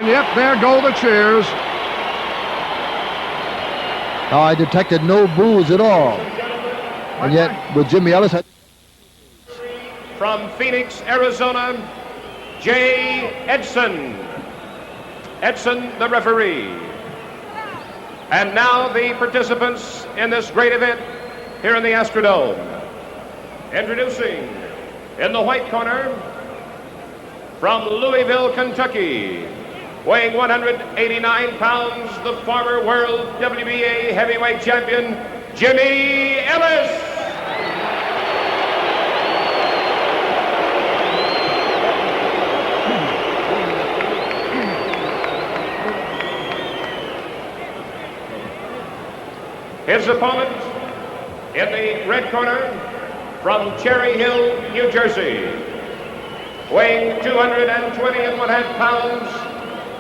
And yet there go the cheers. Now I detected no boos at all. And yet with Jimmy Ellis... From Phoenix, Arizona, Jay Edson. Edson, the referee. And now the participants in this great event here in the Astrodome. Introducing, in the white corner, from Louisville, Kentucky, weighing 189 pounds, the former world WBA heavyweight champion, Jimmy Ellis. His opponent in the red corner from Cherry Hill, New Jersey, weighing 220.5 pounds,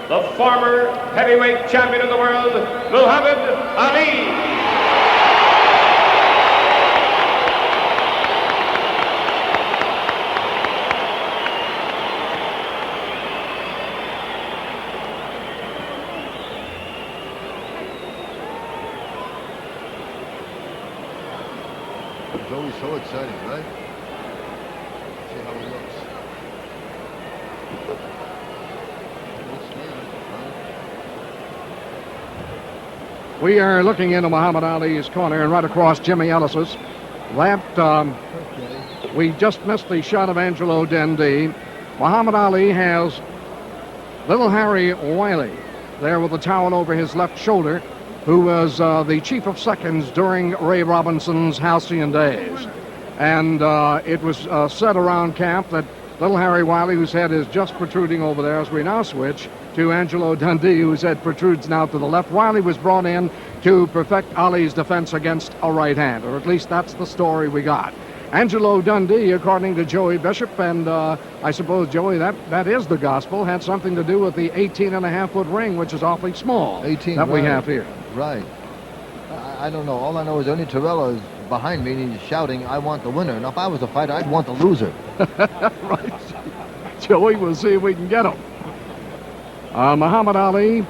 the former heavyweight champion of the world, Muhammad Ali. It's always so exciting, right? See how it looks. We are looking into Muhammad Ali's corner and right across Jimmy Ellis's. We just missed the shot of Angelo Dundee. Muhammad Ali has little Harry Wiley there with the towel over his left shoulder, who was the chief of seconds during Ray Robinson's halcyon days. And it was said around camp that little Harry Wiley, whose head is just protruding over there, as we now switch to Angelo Dundee, whose head protrudes now to the left. Wiley was brought in to perfect Ali's defense against a right hand, or at least that's the story we got. Angelo Dundee, according to Joey Bishop, and I suppose, Joey, that is the gospel, had something to do with the 18.5-foot ring, which is awfully small, 18, that right. we have here. Right. I don't know. All I know is Ernie Torella is behind me and he's shouting, I want the winner. And if I was a fighter, I'd want the loser. Right. Joey, we'll see if we can get him. Muhammad Ali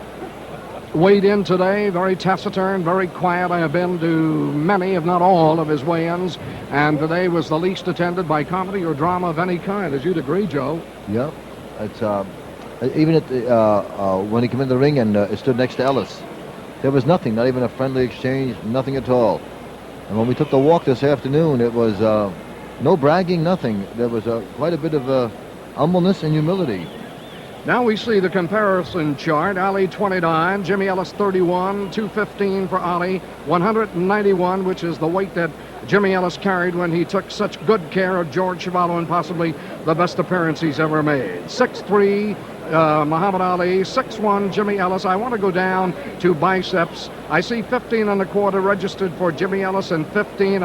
weighed in today, very taciturn, very quiet. I have been to many, if not all, of his weigh-ins, and today was the least attended by comedy or drama of any kind, as you'd agree, Joe. Yep. It's even at the, when he came in the ring and stood next to Ellis, there was nothing, not even a friendly exchange, nothing at all. And when we took the walk this afternoon, it was no bragging, nothing. There was quite a bit of humbleness and humility. Now we see the comparison chart. Ali 29, Jimmy Ellis 31, 215 for Ali, 191, which is the weight that Jimmy Ellis carried when he took such good care of George Chuvalo in possibly the best appearance he's ever made. 6'3", Muhammad Ali, 6'1", Jimmy Ellis. I want to go down to biceps. I see 15 1/4 registered for Jimmy Ellis and 15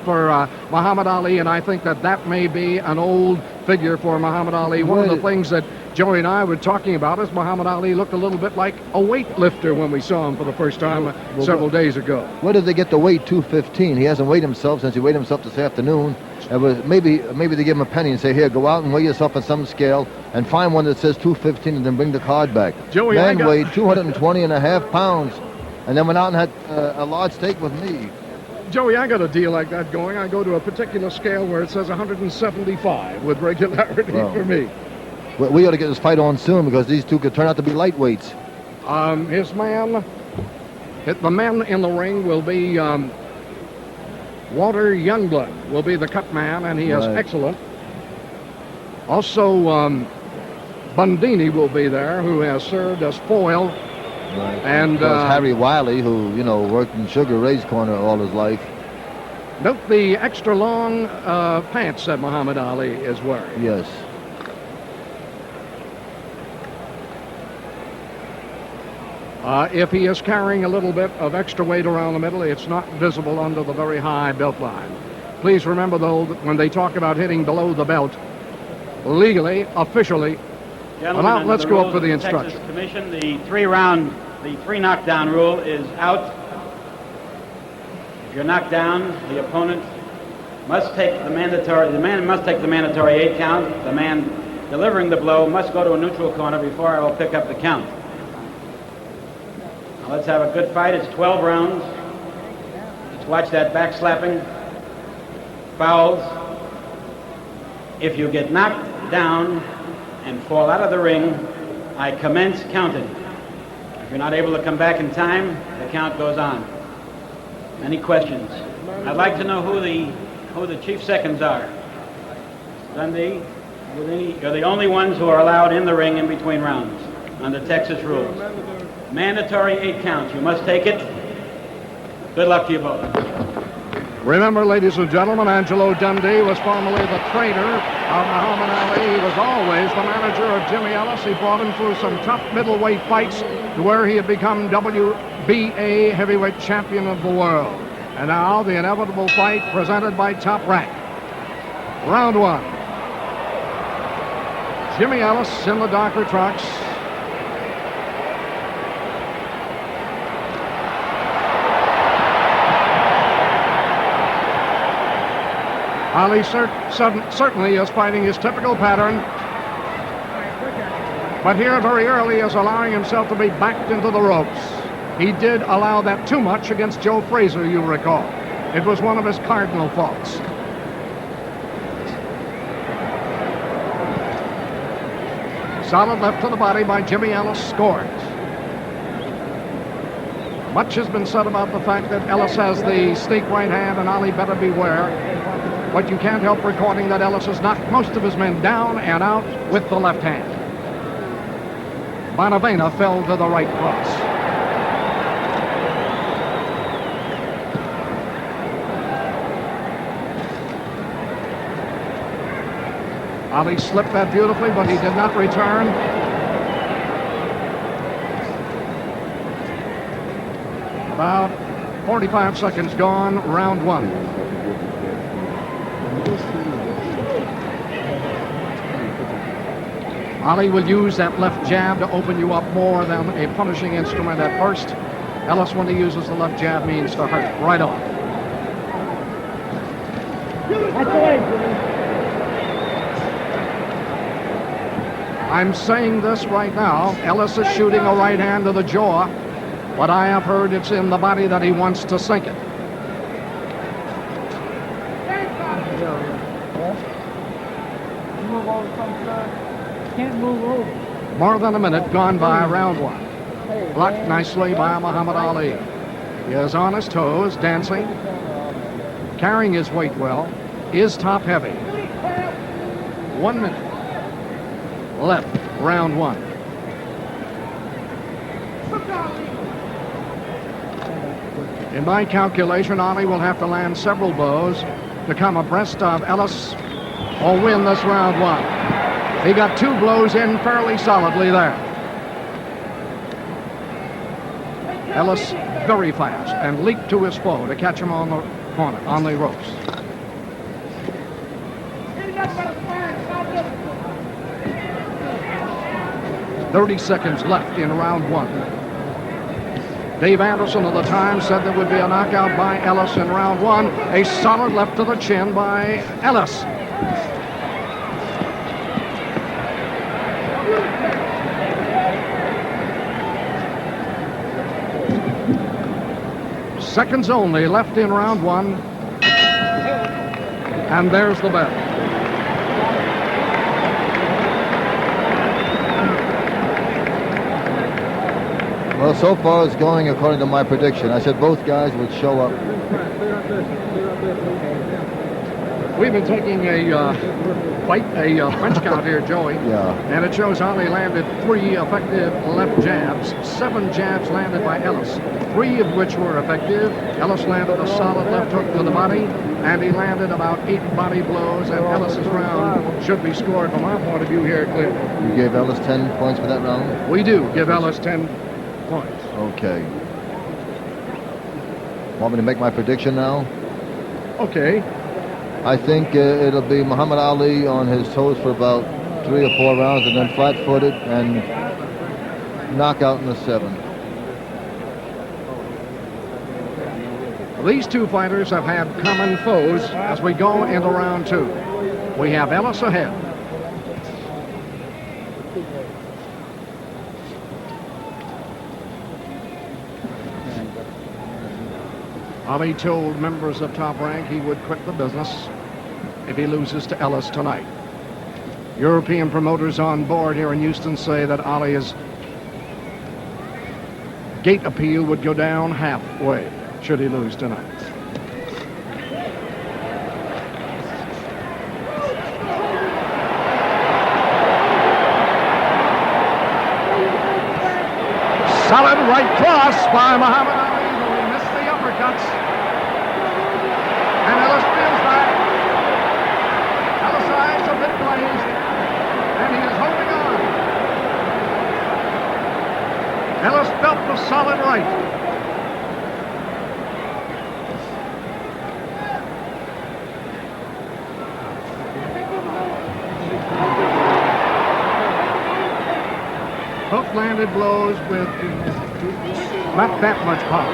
for Muhammad Ali, and I think that may be an old figure for Muhammad Ali. One of the things that Joey and I were talking about is Muhammad Ali looked a little bit like a weightlifter when we saw him for the first time several days ago. Where did they get the weight 215? He hasn't weighed himself since he weighed himself this afternoon. It was maybe they give him a penny and say, here, go out and weigh yourself on some scale and find one that says 215 and then bring the card back. Joey, Man weighed 220.5 pounds and then went out and had a large steak with me. Joey, I got a deal like that going. I go to a particular scale where it says 175 with regularity for me. We ought to get this fight on soon because these two could turn out to be lightweights. The man in the ring will be Walter Youngblood will be the cut man, and he is excellent. Also, Bundini will be there, who has served as foil. Right. And Harry Wiley, who, worked in Sugar Ray's corner all his life. Note the extra long pants that Muhammad Ali is wearing. Yes. If he is carrying a little bit of extra weight around the middle, it's not visible under the very high belt line. Please remember, though, that when they talk about hitting below the belt, legally, officially, Gentlemen, let's go up for the instruction. Texas Commission, the three knockdown rule is out. If you're knocked down, the opponent must take the man must take the mandatory 8 count. The man delivering the blow must go to a neutral corner before I will pick up the count. Now let's have a good fight. It's 12 rounds. Let's watch that back slapping. Fouls. If you get knocked down and fall out of the ring, I commence counting. If you're not able to come back in time, the count goes on. Any questions? I'd like to know who the chief seconds are. Dundee, you're the only ones who are allowed in the ring in between rounds under Texas rules. Mandatory 8 counts. You must take it. Good luck to you both. Remember, ladies and gentlemen, Angelo Dundee was formerly the trainer of Muhammad Ali. He was always the manager of Jimmy Ellis. He brought him through some tough middleweight fights to where he had become WBA heavyweight champion of the world. And now the inevitable fight presented by Top Rank. Round 1. Jimmy Ellis in the darker trunks. Ali certainly is fighting his typical pattern, but here very early is allowing himself to be backed into the ropes. He did allow that too much against Joe Frazier, you recall. It was one of his cardinal faults. Solid left to the body by Jimmy Ellis scores. Much has been said about the fact that Ellis has the sneak right hand and Ali better beware. But you can't help recording that Ellis has knocked most of his men down and out with the left hand. Bonavena fell to the right cross. Ali slipped that beautifully, but he did not return. About 45 seconds gone, round 1. Ali will use that left jab to open you up more than a punishing instrument at first. Ellis, when he uses the left jab, means to hurt right off. I'm saying this right now. Ellis is shooting a right hand to the jaw, but I have heard it's in the body that he wants to sink it. Can't move over. More than a minute gone by round 1. Blocked nicely by Muhammad Ali. He is on his toes, dancing, carrying Carrying his weight well, is top heavy. 1 minute left, round one. In my calculation, Ali will have to land several blows to come abreast of Ellis or win this round one. He got 2 blows in fairly solidly there. Ellis very fast and leaped to his foe to catch him on the corner, on the ropes. "30 seconds left in round one. Dave Anderson of the Times said there would be a knockout by Ellis in round one. A solid left to the chin by Ellis. Seconds only left in round one. And there's the bell. Well, so far it's going according to my prediction. I said both guys would show up. We've been taking a French count here, Joey. Yeah. And it shows Ali landed 3 effective left jabs, 7 jabs landed by Ellis, 3 of which were effective. Ellis landed a solid left hook to the body, and he landed about 8 body blows, and Ellis's round should be scored from our point of view here clearly. You gave Ellis 10 points for that round? We do give Ellis 10 points. Okay. Want me to make my prediction now? Okay. I think it'll be Muhammad Ali on his toes for about 3 or 4 rounds, and then flat-footed and knockout in the 7th. These 2 fighters have had common foes as we go into round 2. We have Ellis ahead. Ali told members of Top Rank he would quit the business if he loses to Ellis tonight. European promoters on board here in Houston say that Ali's gate appeal would go down halfway should he lose tonight. Solid right cross by Muhammad Ali, who missed the uppercuts. And Ellis feels back. Ellis' eyes a bit glazed, and he is holding on. Ellis felt the solid right. Hook-landed blows with not that much power.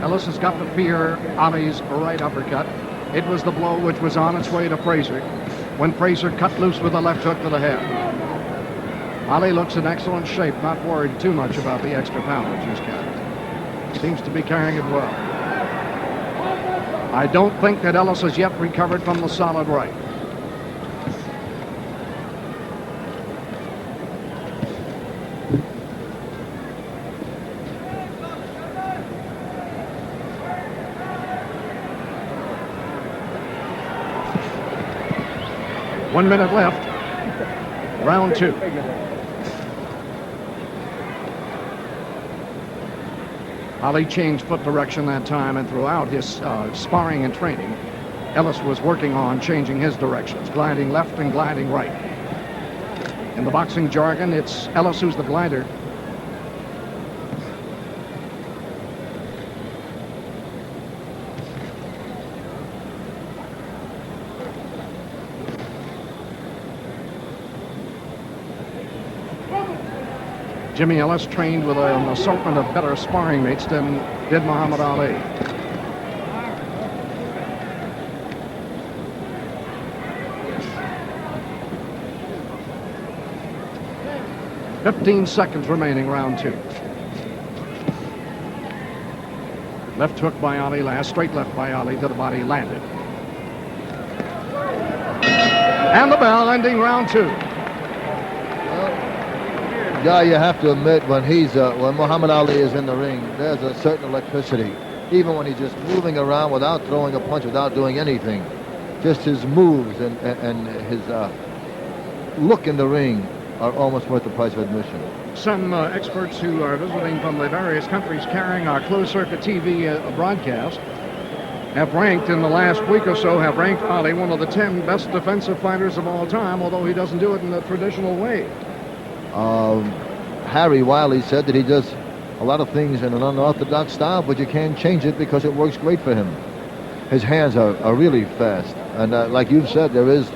Ellis has got to fear Ali's right uppercut. It was the blow which was on its way to Frazier when Frazier cut loose with a left hook to the head. Ali looks in excellent shape, not worried too much about the extra poundage he's carrying. Seems to be carrying it well. I don't think that Ellis has yet recovered from the solid right. One minute left. Round two. Ali changed foot direction that time, and throughout his sparring and training, Ellis was working on changing his directions, gliding left and gliding right. In the boxing jargon, it's Ellis who's the glider. Jimmy Ellis trained with an assortment of better sparring mates than did Muhammad Ali. "15 seconds remaining, round two." Left hook by Ali last, straight left by Ali to the body, landed. And the bell, ending round two. Yeah, you have to admit when Muhammad Ali is in the ring, there's a certain electricity. Even when he's just moving around without throwing a punch, without doing anything, just his moves and his look in the ring are almost worth the price of admission. Some experts who are visiting from the various countries carrying our closed-circuit TV broadcast have ranked in the last week or so, have ranked Ali one of the 10 best defensive fighters of all time, although he doesn't do it in the traditional way. Harry Wiley said that he does a lot of things in an unorthodox style, but you can't change it because it works great for him. His hands are really fast, and like you've said, there is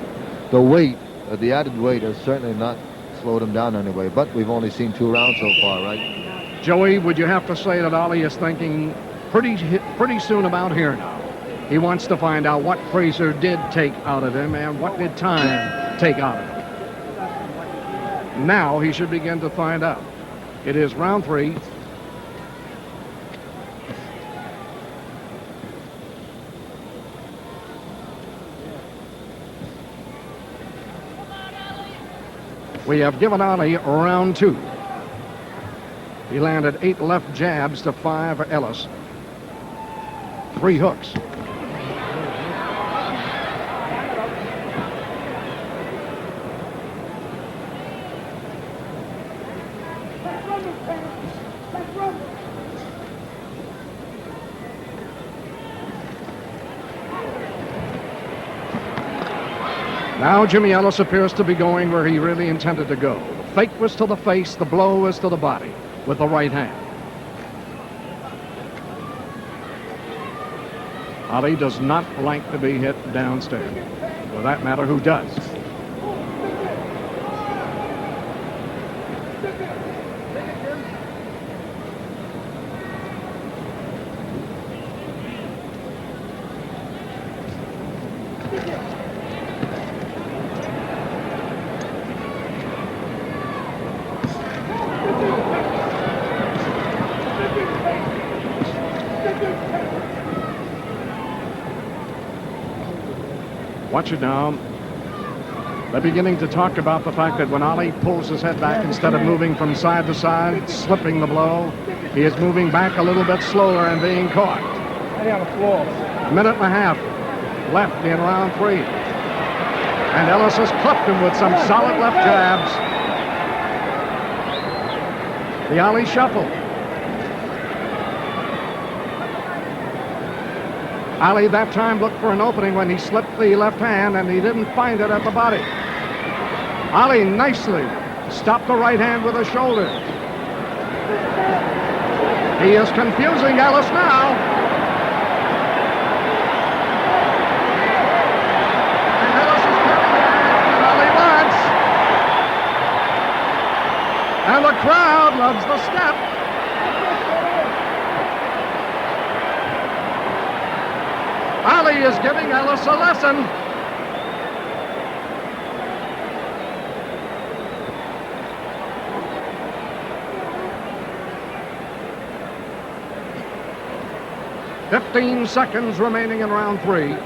the weight, the added weight has certainly not slowed him down anyway, but we've only seen 2 rounds so far, right? Joey, would you have to say that Ali is thinking pretty soon about here now? He wants to find out what Frazier did take out of him and what did time take out of him. Now he should begin to find out. It is round 3. We have given Ali round 2. He landed 8 left jabs to 5 for Ellis. 3 hooks. Now Jimmy Ellis appears to be going where he really intended to go. The fake was to the face, the blow was to the body with the right hand. Ali does not like to be hit downstairs. For that matter, who does? Watch it now. They're beginning to talk about the fact that when Ali pulls his head back, instead of moving from side to side, slipping the blow, he is moving back a little bit slower and being caught. Minute and a half left in round 3. And Ellis has clipped him with some solid left jabs. The Ali shuffle. Ali that time looked for an opening when he slipped the left hand, and he didn't find it at the body. Ali nicely stopped the right hand with a shoulder. He is confusing Ellis now. And Ellis is getting what Ali wants. And the crowd loves the step. Ali is giving Ellis a lesson. "15 seconds remaining in round 3.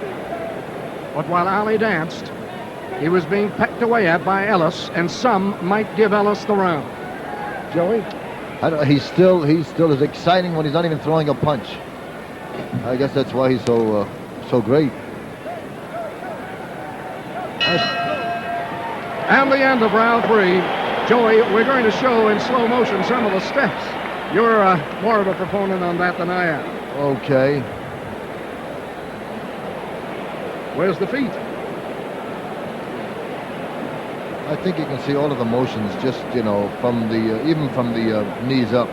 But while Ali danced, he was being pecked away at by Ellis, and some might give Ellis the round." Joey? He's still as exciting when he's not even throwing a punch. I guess that's why he's so great. And the end of round 3. Joey, we're going to show in slow motion some of the steps. You're more of a proponent on that than I am. Okay. Where's the feet? I think you can see all of the motions just, from the, even from the knees up.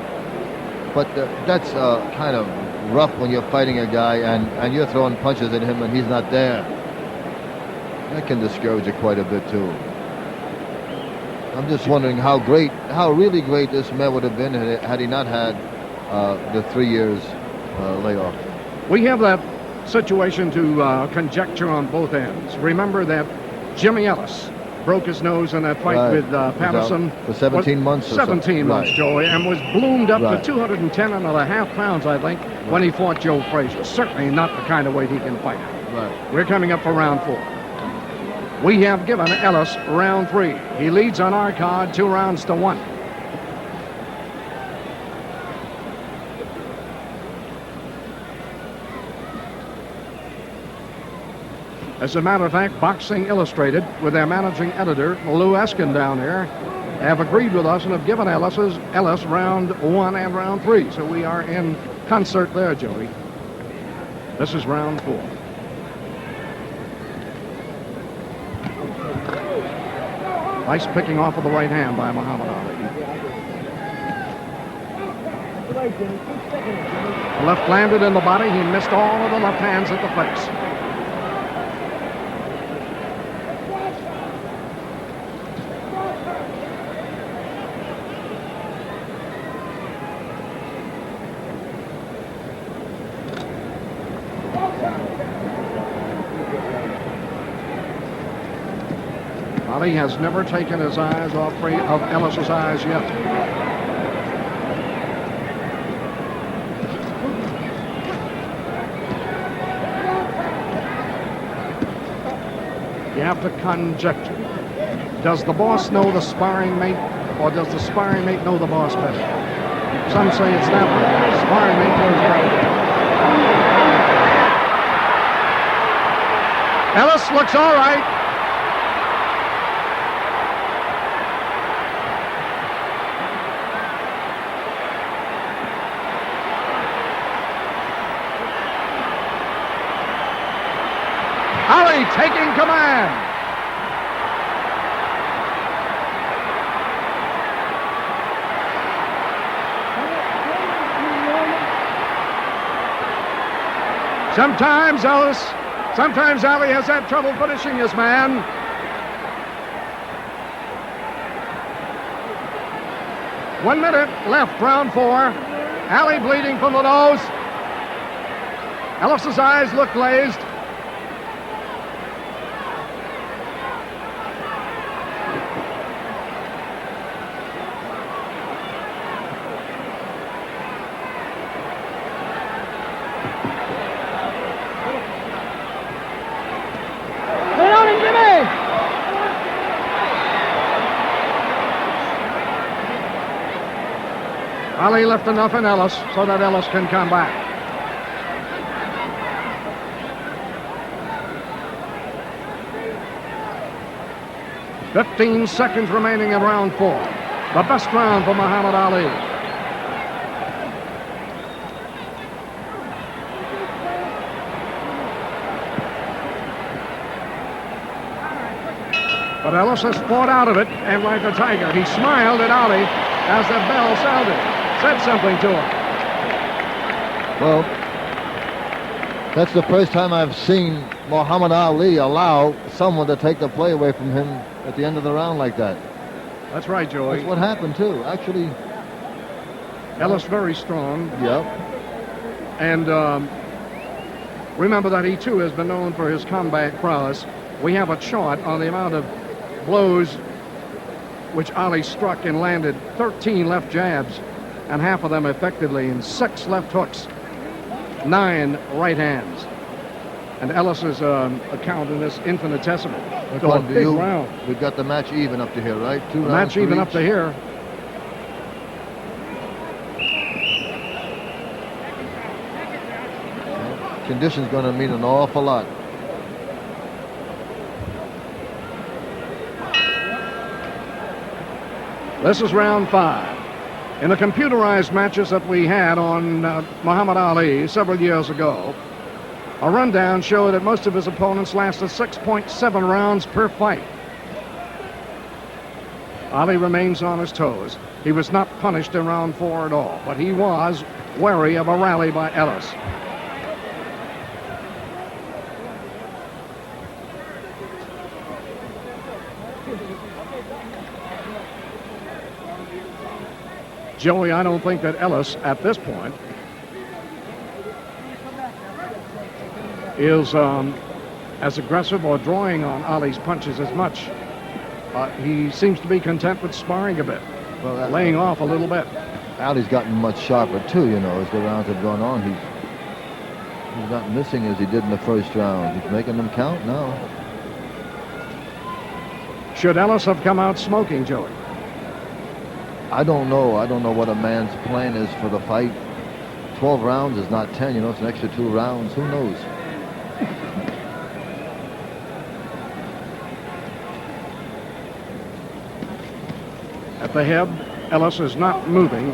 But that's kind of rough when you're fighting a guy and you're throwing punches at him and he's not there. That can discourage you quite a bit too. I'm just wondering how really great this man would have been had he not had the 3 years layoff. We have that situation to conjecture on both ends. Remember that Jimmy Ellis broke his nose in that fight with Patterson. For 17 months or 17 months, right. Joey, and was bloomed up Right. to 210.5 pounds, I think, when he fought Joe Frazier. Certainly not the kind of weight he can fight at. Right. We're coming up for round 4. We have given Ellis round 3. He leads on our card 2 rounds to 1. As a matter of fact, Boxing Illustrated, with their managing editor, Lou Eskin down there, have agreed with us and have given Ellis round 1 and round 3. So we are in concert there, Joey. This is round 4. Nice picking off of the right hand by Muhammad Ali. The left landed in the body. He missed all of the left hands at the face. Ali has never taken his eyes off of Ellis's eyes yet. You have to conjecture. Does the boss know the sparring mate, or does the sparring mate know the boss better? Some say it's that way. The sparring mate knows better. Ellis looks all right. Ali taking command. Sometimes Ali has had trouble finishing his man. One minute left, round 4. Ali bleeding from the nose. Ellis's eyes look glazed. Ali left enough in Ellis so that Ellis can come back. "15 seconds remaining in round 4. The best round for Muhammad Ali. But Ellis has fought out of it, and like a tiger, he smiled at Ali as the bell sounded, said something to him. Well, that's the first time I've seen Muhammad Ali allow someone to take the play away from him at the end of the round like that. That's right, Joey. That's what happened, too. Actually, Ellis very strong. Yep. And remember that he, too, has been known for his combat prowess. We have a chart on the amount of blows which Ali struck and landed. 13 left jabs, and half of them effectively, and 6 left hooks, 9 right hands. And Ellis's account in this infinitesimal. So a big round. We've got the match even up to here, right? Two rounds. Match even up to here. Condition's going to mean an awful lot. This is round 5. In the computerized matches that we had on Muhammad Ali several years ago, a rundown showed that most of his opponents lasted 6.7 rounds per fight. Ali remains on his toes. He was not punished in round 4 at all, but he was wary of a rally by Ellis. Joey, I don't think that Ellis, at this point, is as aggressive or drawing on Ali's punches as much. He seems to be content with sparring a bit, laying off a little bit. Ali's gotten much sharper, too, you know, as the rounds have gone on. He's not missing as he did in the first round. He's making them count now. Should Ellis have come out smoking, Joey? I don't know. I don't know what a man's plan is for the fight. 12 rounds is not 10, you know, it's an extra 2 rounds. Who knows? At the head, Ellis is not moving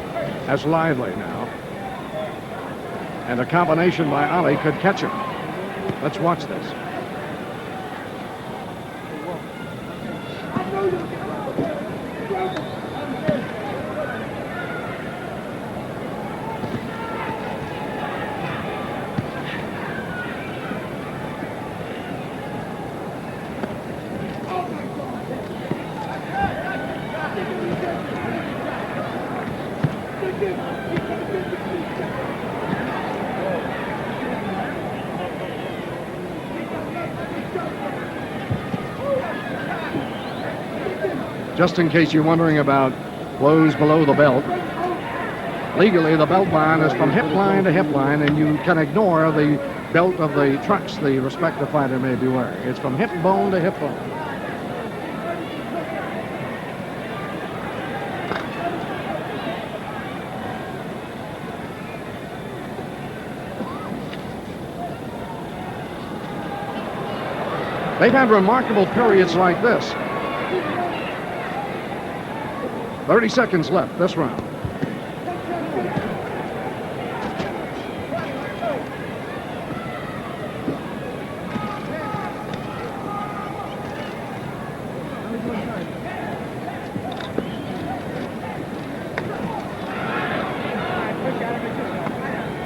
as lively now. And a combination by Ali could catch him. Let's watch this. Just in case you're wondering about blows below the belt, legally the belt line is from hip line to hip line, and you can ignore the belt of the trunks the respective fighter may be wearing. It's from hip bone to hip bone. They've had remarkable periods like this. 30 seconds left this round.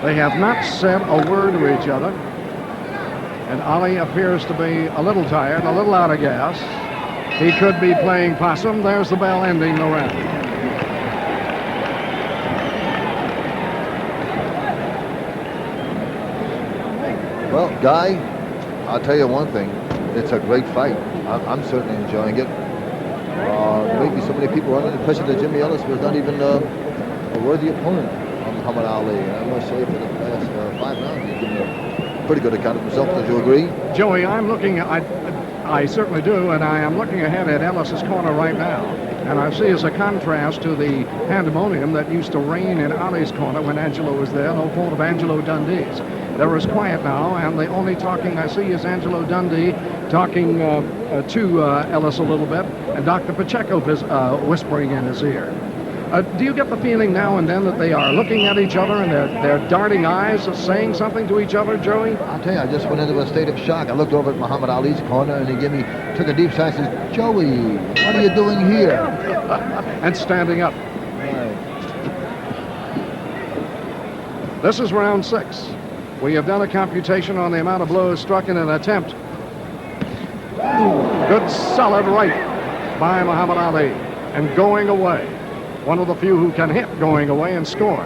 They have not said a word to each other, and Ali appears to be a little tired, a little out of gas. He could be playing possum. There's the bell ending the round. Well, Guy, I'll tell you one thing. It's a great fight. I'm certainly enjoying it. Maybe so many people were under the impression that Jimmy Ellis was not even a worthy opponent on Muhammad Ali. And I must say, for the past 5 rounds, he's given a pretty good account of himself. Don't you agree? Joey, I'm looking at... I certainly do, and I am looking ahead at Ellis's corner right now. And I see as a contrast to the pandemonium that used to reign in Ali's corner when Angelo was there, no fault of Angelo Dundee's. There is quiet now, and the only talking I see is Angelo Dundee talking to Ellis a little bit, and Dr. Pacheco is whispering in his ear. Do you get the feeling now and then that they are looking at each other and they're darting eyes, saying something to each other, Joey? I'll tell you, I just went into a state of shock. I looked over at Muhammad Ali's corner, and he took a deep sigh and says, "Joey, what are you doing here?" And standing up. Right. This is round 6. We have done a computation on the amount of blows struck in an attempt. Good solid right by Muhammad Ali, and going away. One of the few who can hit going away and score.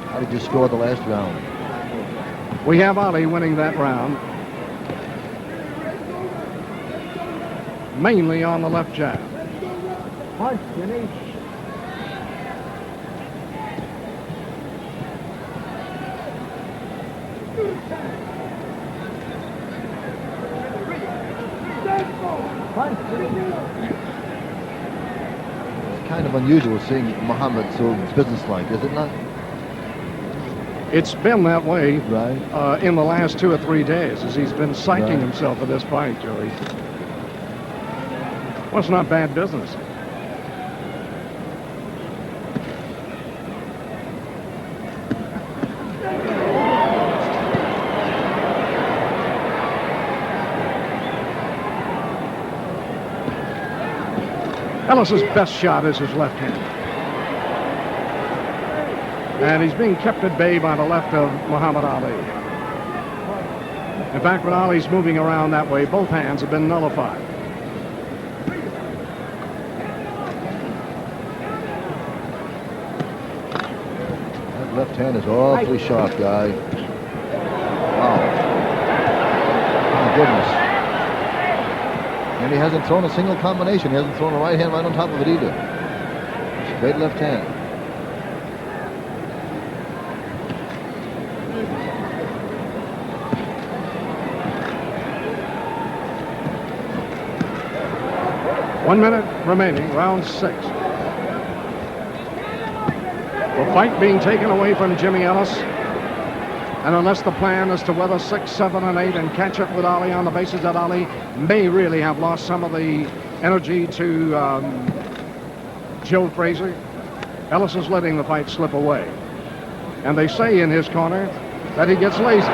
How did you score the last round? We have Ali winning that round, mainly on the left jab. Punch, Jimmy. Punch, Jimmy. Kind of unusual seeing Muhammad so businesslike, is it not? It's been that way Right. in the last 2 or 3 days as he's been psyching Right. himself for this fight, Joey. Well, it's not bad business. Ellis's best shot is his left hand. And he's being kept at bay by the left of Muhammad Ali. In fact, when Ali's moving around that way, both hands have been nullified. That left hand is awfully sharp, guy. Wow. My goodness. And he hasn't thrown a single combination. He hasn't thrown a right hand right on top of it either. Straight left hand. One minute remaining, round 6. The fight being taken away from Jimmy Ellis. And unless the plan is to weather 6, 7, and 8 and catch up with Ali on the basis that Ali may really have lost some of the energy to Joe Frazier, Ellis is letting the fight slip away. And they say in his corner that he gets lazy.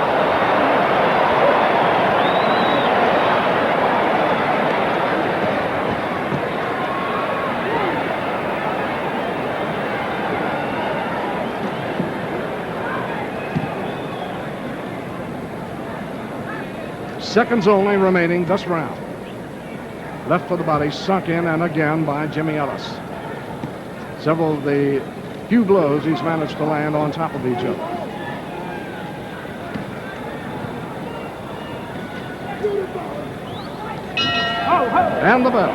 Seconds only remaining this round. Left of the body sunk in and again by Jimmy Ellis. Several of the few blows he's managed to land on top of each other. And the bell.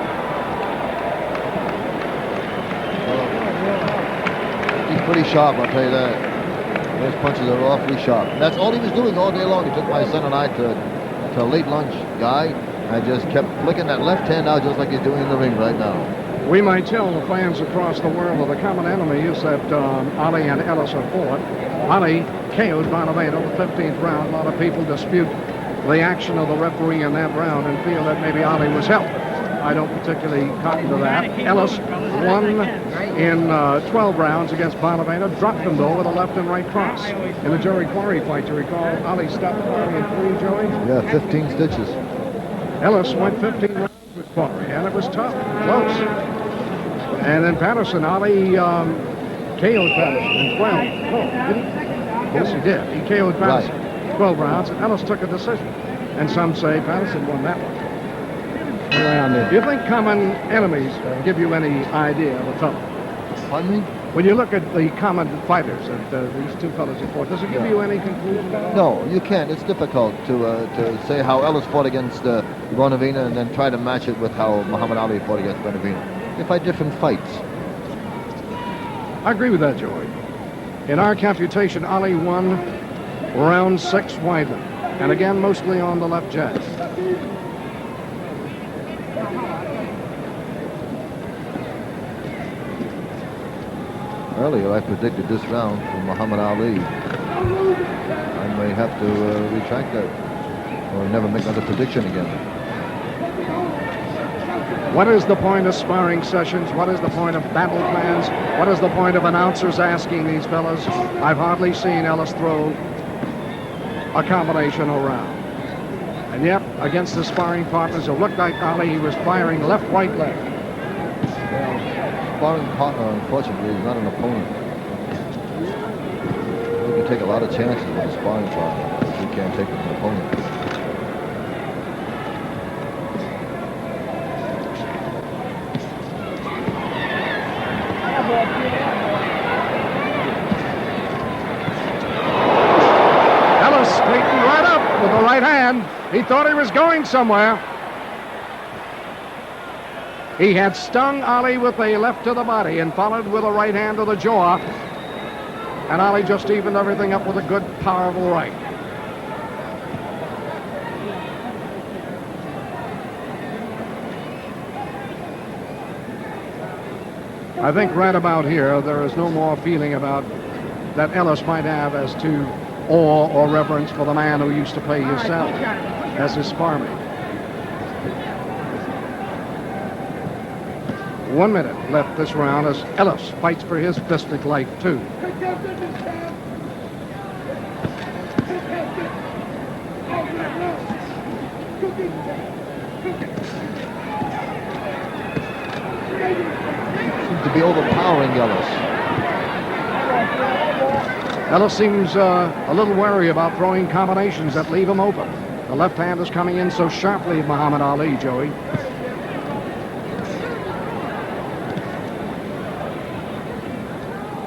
He's pretty sharp, I'll tell you that. Those punches are awfully sharp. And that's all he was doing all day long. He took my son and I to a late lunch, guy. I just kept flicking that left hand out just like he's doing in the ring right now. We might tell the fans across the world that the common enemy is that Ali and Ellis have fought. Ali KO'd Bonavento the 15th round. A lot of people dispute the action of the referee in that round and feel that maybe Ali was helped. I don't particularly cotton to that. Ellis won in 12 rounds against Bonavento, dropped him though with a left and right cross. In the Jerry Quarry fight, you recall, Ali stopped Quarry in 3, Joey? Yeah, 15 stitches. Ellis went 15 rounds with Quarry, and it was tough, close. And then Patterson, Ali KO'd Patterson in 12. Oh, did he? Yes, he did. He KO'd Patterson. Right. 12 rounds, and Ellis took a decision. And some say Patterson won that one. Do you think common enemies give you any idea of a fellow? Pardon me? When you look at the common fighters that these two fellows have fought, does it give you any conclusion at all? No, you can't. It's difficult to say how Ellis fought against Bonavena and then try to match it with how Muhammad Ali fought against Bonavena. They fight different fights. I agree with that, Joey. In our computation, Ali won round 6 widely, and again mostly on the left jab. Earlier, I predicted this round for Muhammad Ali. I may have to retract that or never make another prediction again. What is the point of sparring sessions? What is the point of battle plans? What is the point of announcers asking these fellas? I've hardly seen Ellis throw a combination around. And yet, against the sparring partners, it looked like Ali, he was firing left, right, left. Well, sparring partner, unfortunately, is not an opponent. You can take a lot of chances with a sparring partner. You can't take with an opponent. Ellis straightened right up with the right hand. He thought he was going somewhere. He had stung Ali with a left to the body and followed with a right hand to the jaw. And Ali just evened everything up with a good, powerful right. I think right about here, there is no more feeling about that Ellis might have as to awe or reverence for the man who used to pay his salary as his sparring. 1 minute left this round as Ellis fights for his fistic life, too. Seems to be overpowering Ellis. Ellis seems a little wary about throwing combinations that leave him open. The left hand is coming in so sharply at Muhammad Ali, Joey.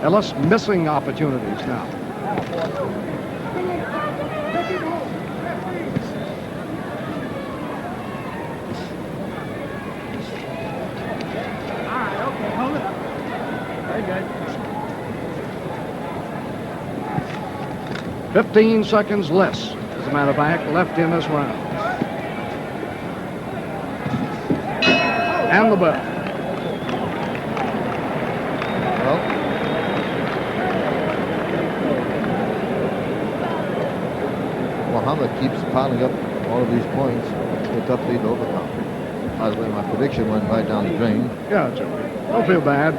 Ellis missing opportunities now. All right, okay, hold it. Very good. 15 seconds less, as a matter of fact, left in this round. And the bell. Well, Muhammad keeps piling up all of these points. It's a tough lead to overcome. By the way, my prediction went right down the drain. Yeah, Joey. Don't feel bad.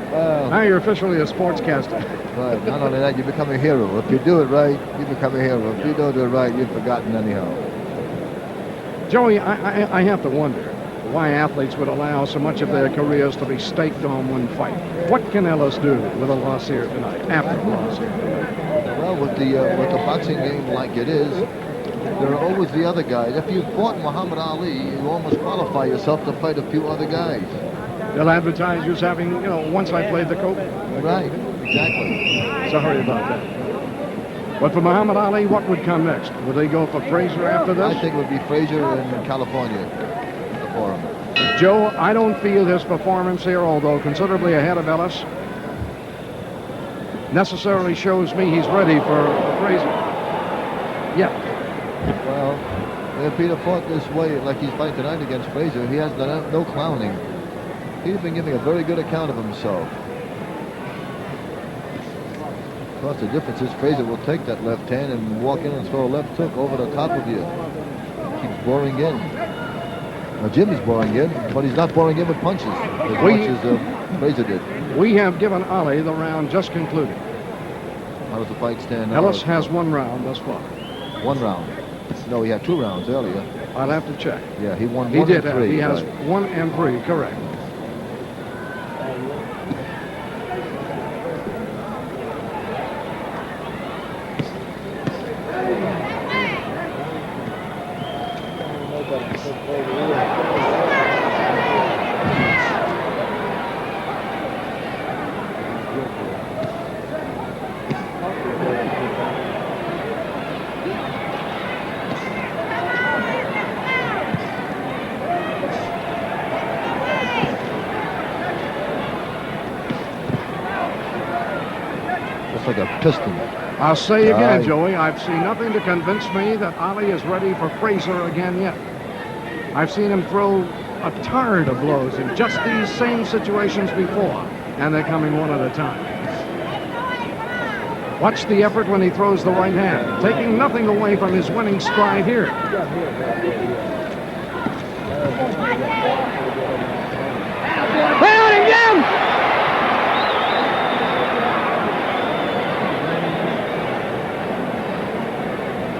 Now you're officially a sportscaster. But not only that, you become a hero. If you do it right, you become a hero. If you don't do it right, you're forgotten anyhow. Joey, I have to wonder why athletes would allow so much of their careers to be staked on one fight. What can Ellis do with a loss here tonight, after a loss here tonight? Well, with the boxing game like it is, there are always the other guys. If you fought Muhammad Ali, you almost qualify yourself to fight a few other guys. They'll advertise you as having, once I played the coach. Right, exactly. Sorry about that. But for Muhammad Ali, what would come next? Would they go for Frazier after this? I think it would be Frazier in California for him. Joe, I don't feel his performance here, although considerably ahead of Ellis, necessarily shows me he's ready for Frazier. Yeah. Well, if he'd have fought this way, like he's fighting tonight against Frazier, he has done no clowning. He's been giving a very good account of himself. Of course, the difference is Frazier will take that left hand and walk in and throw a left hook over the top of you. Keeps boring in. Now, Jimmy's boring in, but he's not boring in with punches as much as Frazier did. We have given Ali the round just concluded. How does the fight stand now? Ellis has 1 round thus far. 1 round. No, he had 2 rounds earlier. I'll have to check. Yeah, he won He 1 did and have. 3. He has right. 1 and 3, correct. Just like a piston. I'll say again, Aye. Joey, I've seen nothing to convince me that Ali is ready for Frazier again yet. I've seen him throw a torrent of blows in just these same situations before, and they're coming one at a time. Watch the effort when he throws the right hand, taking nothing away from his winning stride here. Play on him, Jim!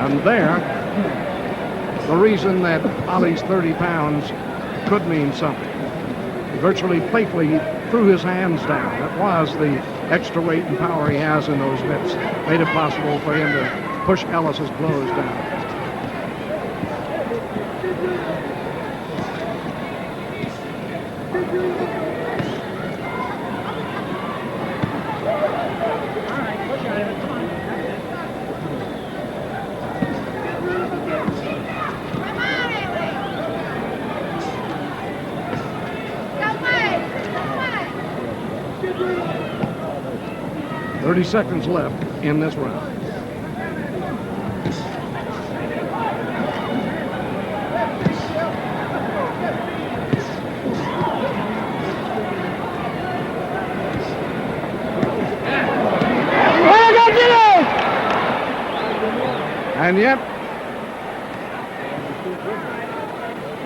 And there, the reason that Ali's 30 pounds could mean something. He virtually playfully threw his hands down. It was the extra weight and power he has in those mitts. Made it possible for him to push Ellis's blows down. All right, push on him. Come on. 30 seconds left in this round. And yet,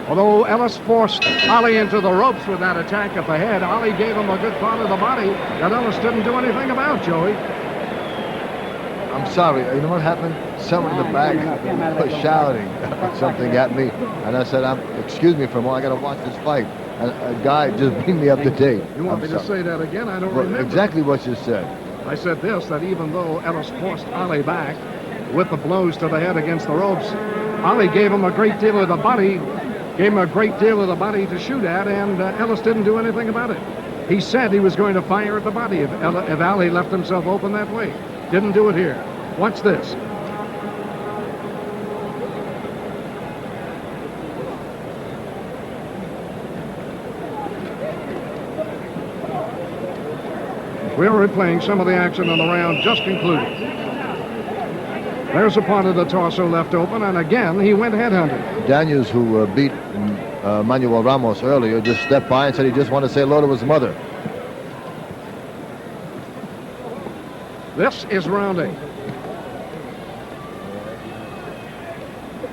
although Ellis forced Ali into the ropes with that attack at the head, Ali gave him a good part of the body that Ellis didn't do anything about, Joey. I'm sorry. You know what happened? Someone in the back was shouting something at me. And I said, excuse me for a moment. I got to watch this fight. And a guy just bring me up to date. You want me to say that again? I don't remember. Exactly what you said. I said this, that even though Ellis forced Ali back with the blows to the head against the ropes, Ali gave him a great deal of the body, to shoot at, and Ellis didn't do anything about it. He said he was going to fire at the body if Ali left himself open that way. Didn't do it here. Watch this. We're replaying some of the action in the round just concluded. There's a part of the torso left open, and again, he went headhunting. Daniels, who beat Manuel Ramos earlier, just stepped by and said he just wanted to say hello to his mother. This is round 8.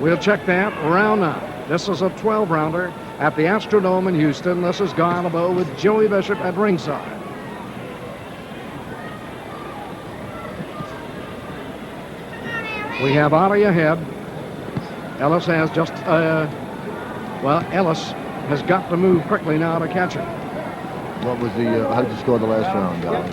We'll check that round 9. This is a 12-rounder at the Astrodome in Houston. This is Guy LeBeau with Joey Bishop at ringside. We have Ali ahead. Ellis has just, Ellis has got to move quickly now to catch him. What was the, how did you score the last round, Dolly?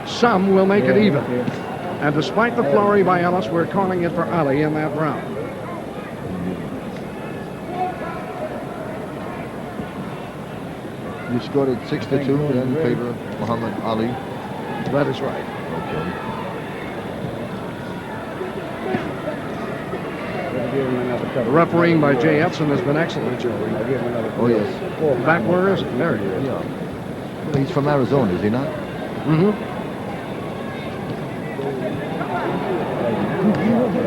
Some will make it even. And despite the flurry by Ellis, we're calling it for Ali in that round. You scored it 6-2 in favor of Muhammad Ali. That is right. Okay. The refereeing by Jay Edson has been excellent, Joey. Oh, yes. Back where is he? There he is. Yeah. He's from Arizona, is he not? Mm-hmm.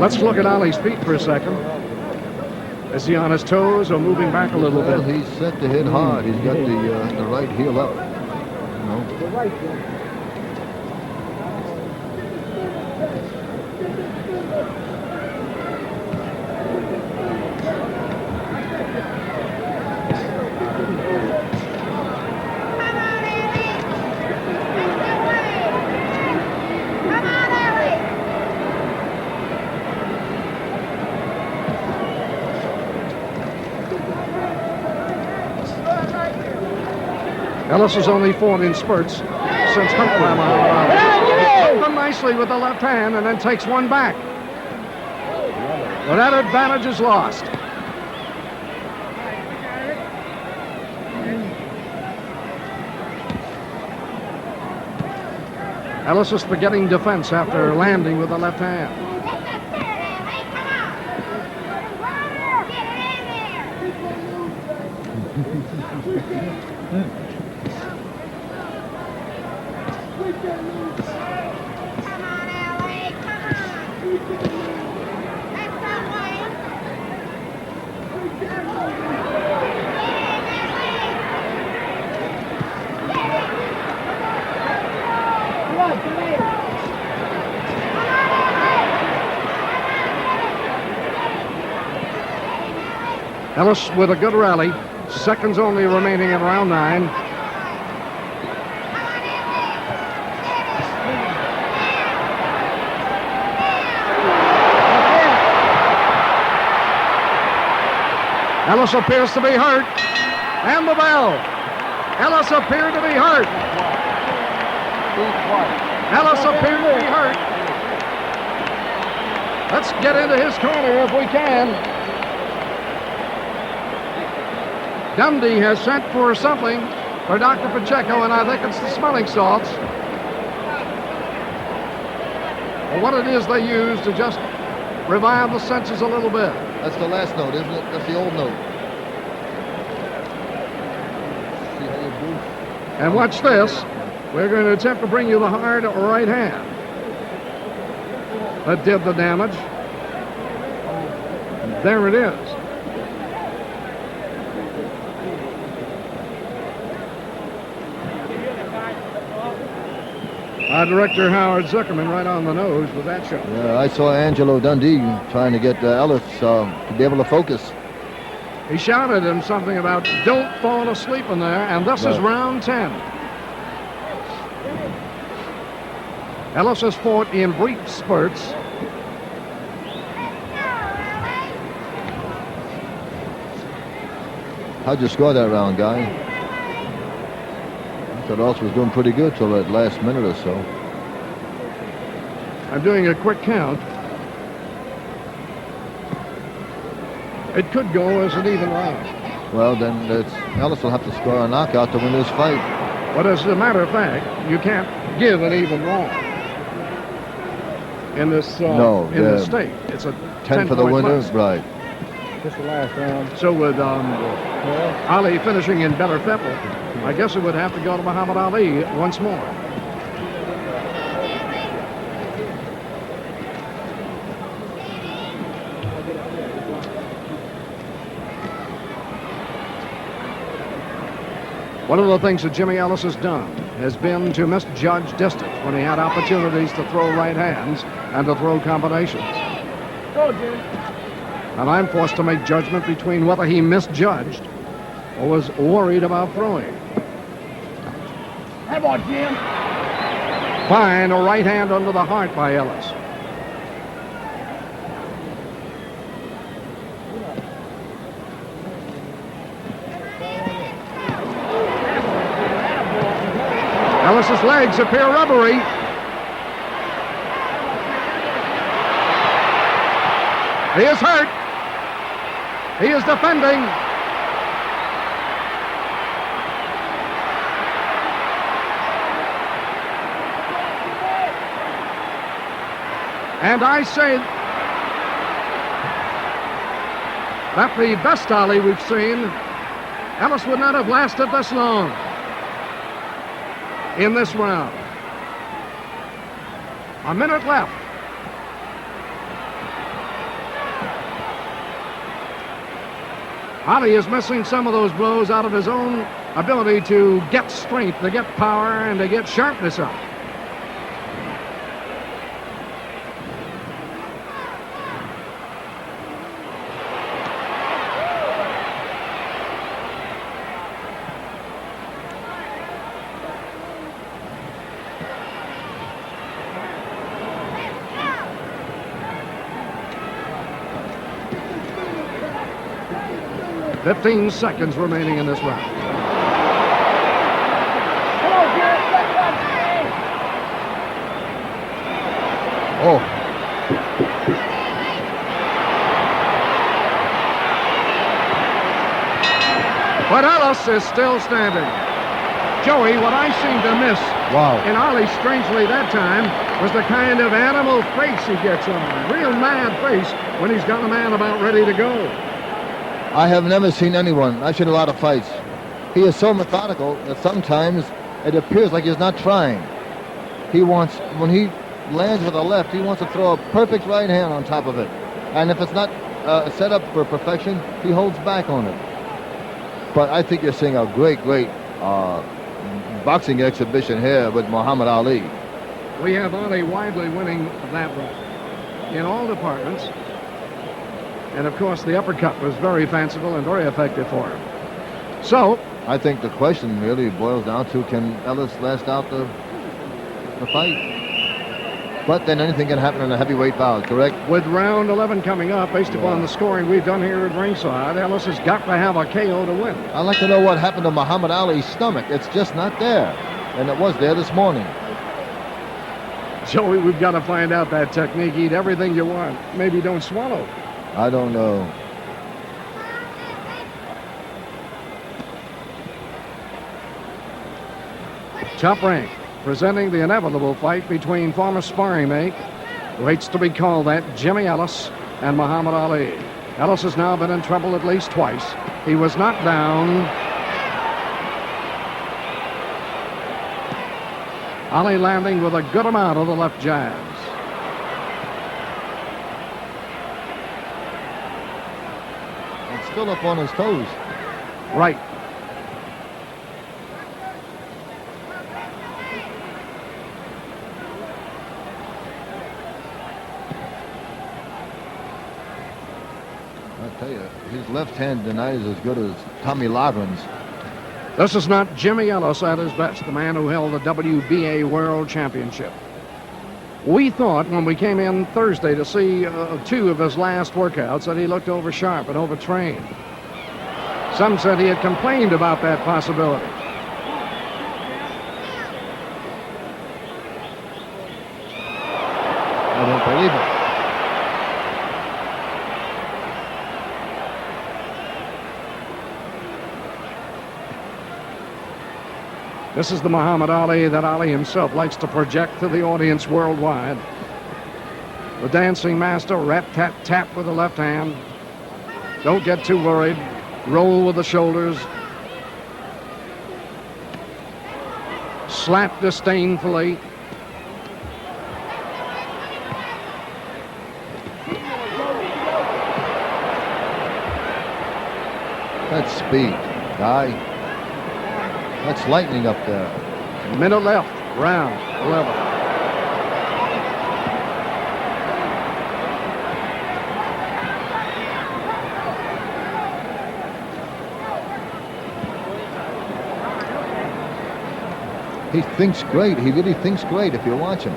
Let's look at Ali's feet for a second. Is he on his toes or moving back a little Well, bit? he's set to hit hard. He's got the right heel up. No. Ellis has only fought in spurts since coming by Muhammad Ali. He took them nicely with the left hand and then takes one back. But that advantage is lost. Ellis is forgetting defense after landing with the left hand. Ellis with a good rally. Seconds only remaining in round 9. Ellis appears to be hurt. And the bell. Ellis appeared to be hurt. Ellis appeared to be hurt. Let's get into his corner if we can. Dundee has sent for something for Dr. Pacheco, and I think it's the smelling salts. Or what it is they use to just revive the senses a little bit. That's the last note, isn't it? That's the old note. See how you do? And watch this. We're going to attempt to bring you the hard right hand. That did the damage. There it is. Our director, Howard Zuckerman, right on the nose with that shot. Yeah, I saw Angelo Dundee trying to get Ellis to be able to focus. He shouted him something about don't fall asleep in there, and this is round 10. Ellis has fought in brief spurts. How'd you score that round, Guy? I thought Ellis was doing pretty good till that last minute or so. I'm doing a quick count. It could go as an even round. Well, then Ellis will have to score a knockout to win this fight. But as a matter of fact, you can't give an even round in this this state. It's a 10 for the winner, right? Just the last round. So with Ali finishing in better fettle, I guess it would have to go to Muhammad Ali once more. One of the things that Jimmy Ellis has done has been to misjudge distance when he had opportunities to throw right hands and to throw combinations. Go, Jim. And I'm forced to make judgment between whether he misjudged or was worried about throwing. How about Jim? Fine, a right hand under the heart by Ellis. Ellis's legs appear rubbery. He is hurt. He is defending. And I say that the best Ali we've seen, Ellis would not have lasted this long in this round. A minute left. Ali is missing some of those blows out of his own ability to get strength, to get power, and to get sharpness up. Fifteen seconds remaining in this round. Come on, Jim. Oh, But Ellis is still standing. Joey, what I seem to miss in Ali strangely that time was the kind of animal face he gets on. Real mad face when he's got a man about ready to go. I have never seen anyone. I've seen a lot of fights. He is so methodical that sometimes it appears like he's not trying. He wants, when he lands with a left, he wants to throw a perfect right hand on top of it. And if it's not set up for perfection, he holds back on it. But I think you're seeing a great boxing exhibition here with Muhammad Ali. We have Ali widely winning that round in all departments. And, of course, the uppercut was very fanciful and very effective for him. So, I think the question really boils down to, can Ellis last out the fight? But then anything can happen in a heavyweight bout, correct? with round 11 coming up, based upon the scoring we've done here at ringside, Ellis has got to have a KO to win. I'd like to know what happened to Muhammad Ali's stomach. It's just not there. And it was there this morning. Joey, we've got to find out that technique. Eat everything you want. Maybe don't swallow. I don't know. Top Rank presenting the inevitable fight between former sparring mate, who hates to be called that, Jimmy Ellis, and Muhammad Ali. Ellis has now been in trouble at least twice. He was knocked down. Ali landing with a good amount of the left jabs. And still up on his toes. Right. I tell you, his left hand tonight is as good as Tommy Loughran's. This is not Jimmy Ellis at his best, the man who held the WBA World Championship. We thought when we came in Thursday to see two of his last workouts that he looked over sharp and overtrained. Some said he had complained about that possibility. I don't believe it. This is the Muhammad Ali that Ali himself likes to project to the audience worldwide. The dancing master, rat-tat-tap with the left hand. Don't get too worried. Roll with the shoulders. Slap disdainfully. That's speed, guy. That's lightning up there. Minute left, round 11. He thinks great. He really thinks great if you watch him.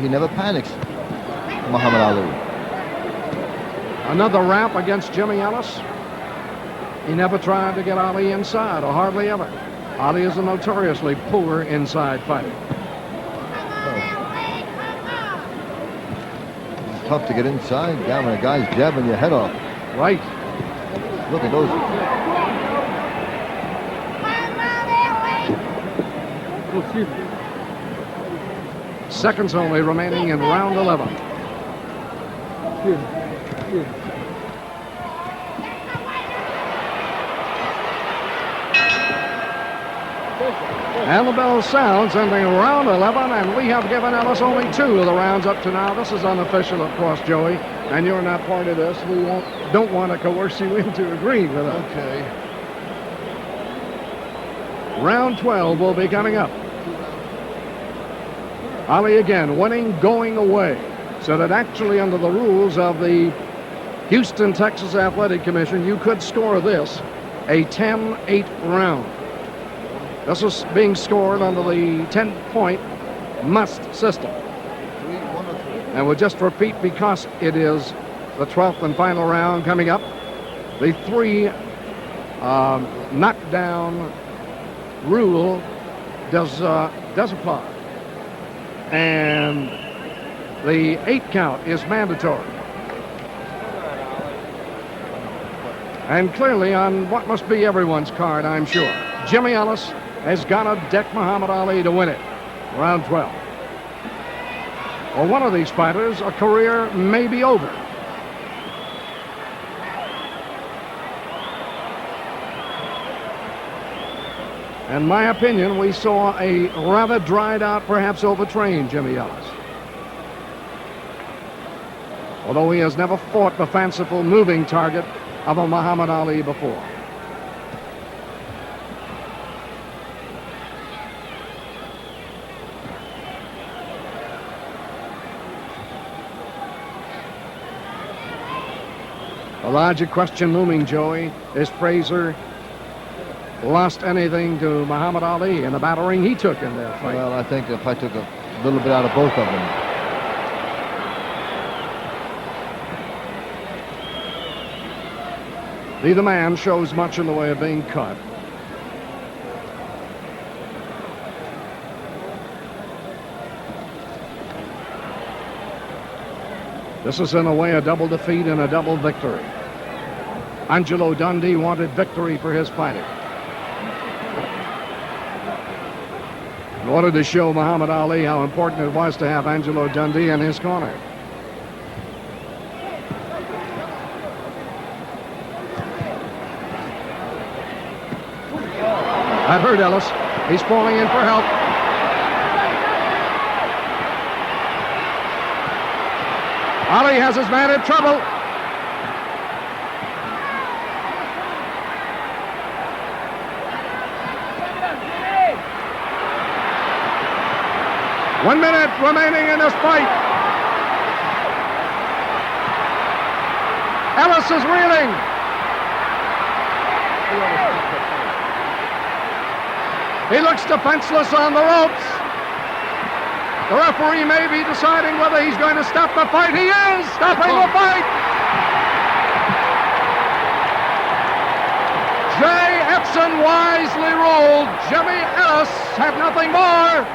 He never panics, Muhammad Ali. Another wrap against Jimmy Ellis. He never tried to get Ali inside, or hardly ever. Ali is a notoriously poor inside fighter. It's tough to get inside. Yeah, when a guy's jabbing your head off. Right. Look at those. Seconds only remaining in round 11. And the bell sounds, ending round 11, and we have given Ellis only 2 of the rounds up to now. This is unofficial, of course, Joey, and you're not part of this. We don't want to coerce you into agreeing with us. Okay. Round 12 will be coming up. Ali again winning, going away. So that actually under the rules of the Houston, Texas Athletic Commission, you could score this a 10-8 round. This is being scored under the 10-point must system. And we'll just repeat, because it is the 12th and final round coming up, the 3 knockdown rule does apply. And the 8 count is mandatory. And clearly on what must be everyone's card, I'm sure, Jimmy Ellis has got to deck Muhammad Ali to win it. Round 12. For one of these fighters, a career may be over. In my opinion, we saw a rather dried out, perhaps overtrained Jimmy Ellis. Although he has never fought the fanciful moving target of a Muhammad Ali before. A larger question looming, Joey. Is Frazier lost anything to Muhammad Ali in the battering he took in their fight? Well, I think the fight took a little bit out of both of them. Neither man shows much in the way of being cut. This is in a way a double defeat and a double victory. Angelo Dundee wanted victory for his fighter. He wanted to show Muhammad Ali how important it was to have Angelo Dundee in his corner. That hurt Ellis. He's falling in for help. Ali has his man in trouble. One minute remaining in this fight. Ellis is reeling. He looks defenseless on the ropes. The referee may be deciding whether he's going to stop the fight. He is stopping the fight. Jay Epson wisely ruled Jimmy Ellis had nothing more.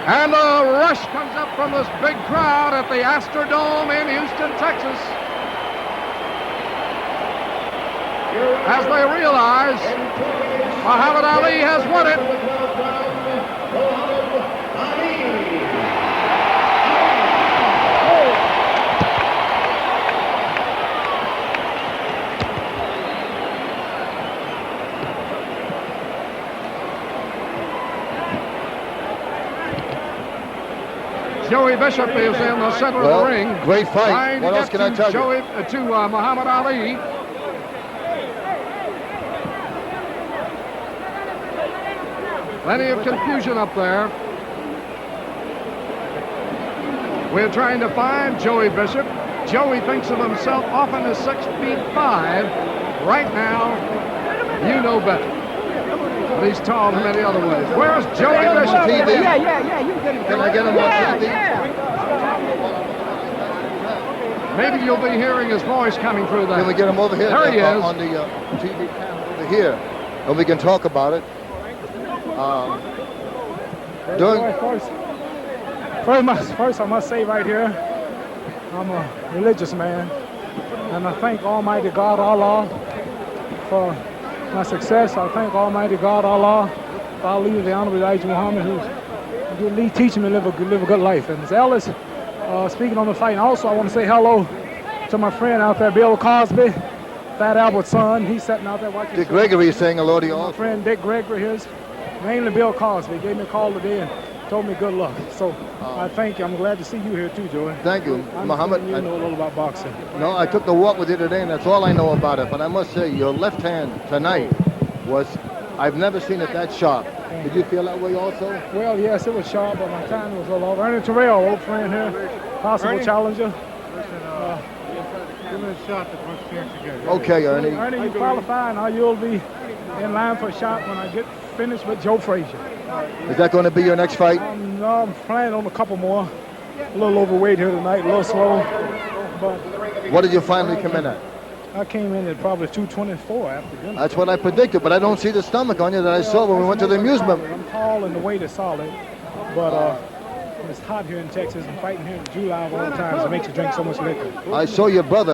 And a rush comes up from this big crowd at the Astrodome in Houston, Texas, as they realize Muhammad Ali has won it. Joey Bishop is in the center of the ring. Great fight. What else can I tell you? Muhammad Ali. Plenty of confusion up there. We're trying to find Joey Bishop. Joey thinks of himself often as 6'5". Right now, you know better. But he's tall in many other ways. Where's Joey Bishop? TV. Yeah. You get him. Can I get him on TV? Maybe you'll be hearing his voice coming through there. Can we get him over here? There he is. On the TV panel over here. And we can talk about it. First, I must say right here, I'm a religious man, and I thank Almighty God Allah for my success. I thank Almighty God Allah for our leader, the Honorable Elijah Muhammad, who's teaching me to live a good life. And as Ellis speaking on the fight, and also I want to say hello to my friend out there, Bill Cosby, Fat Albert's son. He's sitting out there watching. Dick Gregory is saying hello to you all. My friend Dick Gregory here, mainly Bill Cosby, gave me a call today and told me good luck. So I thank you. I'm glad to see you here too, Joey. Thank you, Muhammad. You know a little about boxing. No, I took the walk with you today, and that's all I know about it. But I must say, your left hand tonight was, I've never seen it that sharp. Did you feel that way also? Well, yes, it was sharp, but my time was a little off. Ernie Terrell, old friend here, possible challenger. Give me a shot the first chance you get. Okay, Ernie. Ernie, you qualify, and you'll be in line for a shot when I get finished with Joe Frazier. Is that going to be your next fight? No, I'm planning on a couple more. A little overweight here tonight, a little slow. But What did you finally come in at? I came in at probably 224 after dinner. That's what I predicted, but I don't see the stomach on you that I saw when we went to the amusement. I'm tall and the weight is solid, but it's hot here in Texas, and fighting here in July of all times, it makes you drink so much liquor. I saw your brother.